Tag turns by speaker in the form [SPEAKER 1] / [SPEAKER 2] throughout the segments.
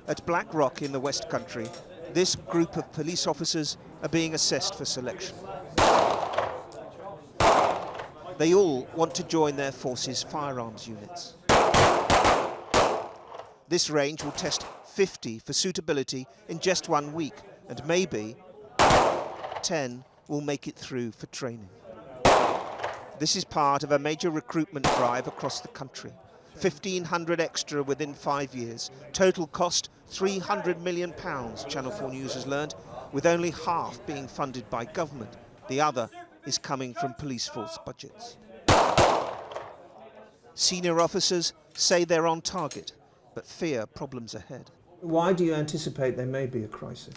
[SPEAKER 1] At Black Rock in the West Country, this group of police officers are being assessed for selection. They all want to join their force's firearms units. This range will test 50 for suitability in just 1 week, and maybe 10 will make it through for training. This is part of a major recruitment drive across the country. 1,500 extra within 5 years. Total cost £300 million, Channel 4 News has learned, with only half being funded by government. The other is coming from police force budgets. Senior officers say they're on target, but fear problems ahead. Why do you anticipate there may be a crisis?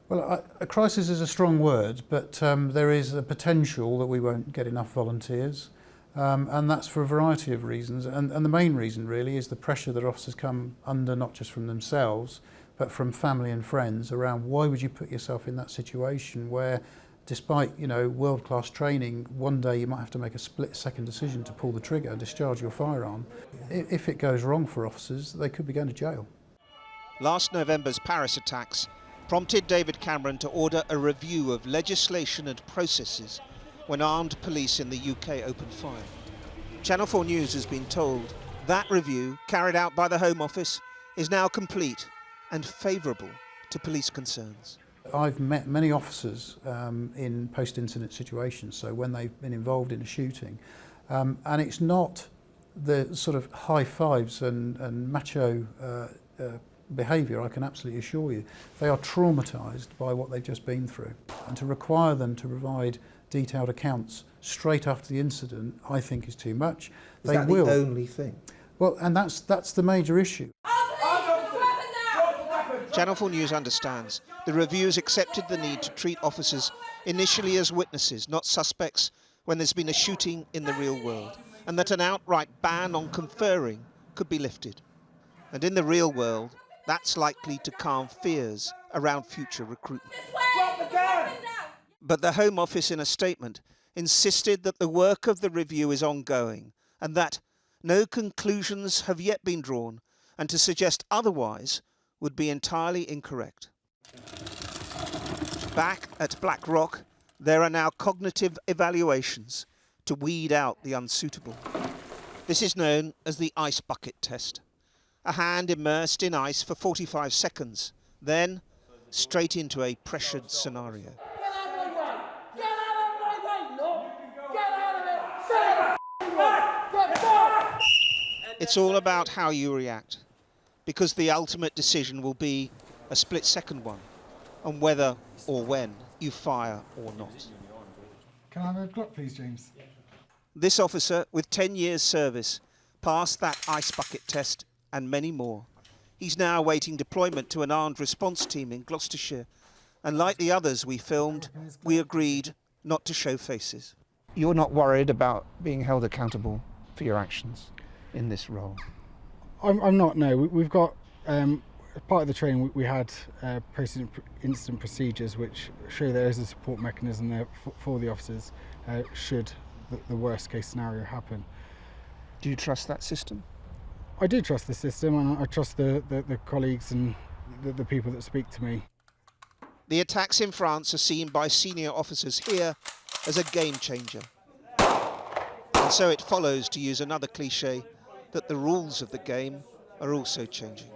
[SPEAKER 2] Well, a crisis is a strong word, but there is a potential that we won't get enough volunteers, and that's for a variety of reasons. And the main reason really is the pressure that officers come under, not just from themselves, but from family and friends around why would you put yourself in that situation where, despite world-class training, one day you might have to make a split-second decision to pull the trigger and discharge your firearm. If it goes wrong for officers, they could be going to jail.
[SPEAKER 1] Last November's Paris attacks prompted David Cameron to order a review of legislation and processes when armed police in the UK opened fire. Channel 4 News has been told that review, carried out by the Home Office, is now complete and favourable to police concerns.
[SPEAKER 2] I've met many officers in post-incident situations, so when they've been involved in a shooting, and it's not the sort of high fives and macho behaviour, I can absolutely assure you. They are traumatised by what they've just been through, and to require them to provide detailed accounts straight after the incident, I think is too much.
[SPEAKER 1] Is that the only thing?
[SPEAKER 2] Well, and that's the major issue.
[SPEAKER 1] Channel 4 News understands the review's accepted the need to treat officers initially as witnesses, not suspects, when there's been a shooting in the real world, and that an outright ban on conferring could be lifted. And in the real world, that's likely to calm fears around future recruitment. But the Home Office, in a statement, insisted that the work of the review is ongoing and that no conclusions have yet been drawn, and to suggest otherwise would be entirely incorrect. Back at Black Rock, there are now cognitive evaluations to weed out the unsuitable. This is known as the ice bucket test. A hand immersed in ice for 45 seconds, then straight into a pressured scenario. It's all about how you react, because the ultimate decision will be a split-second one on whether or when you fire or not.
[SPEAKER 3] Can I have a Glock, please, James?
[SPEAKER 1] This officer, with 10 years' service, passed that ice bucket test and many more. He's now awaiting deployment to an armed response team in Gloucestershire, and like the others we filmed, we agreed not to show faces. You're not worried about being held accountable for your actions in this role?
[SPEAKER 3] I'm not, no. We've got, as part of the training, we had post-incident procedures which show there is a support mechanism there for the officers should the worst case scenario happen.
[SPEAKER 1] Do you trust that system?
[SPEAKER 3] I do trust the system, and I trust the colleagues and the people that speak to me.
[SPEAKER 1] The attacks in France are seen by senior officers here as a game changer. And so it follows, to use another cliche, that the rules of the game are also changing.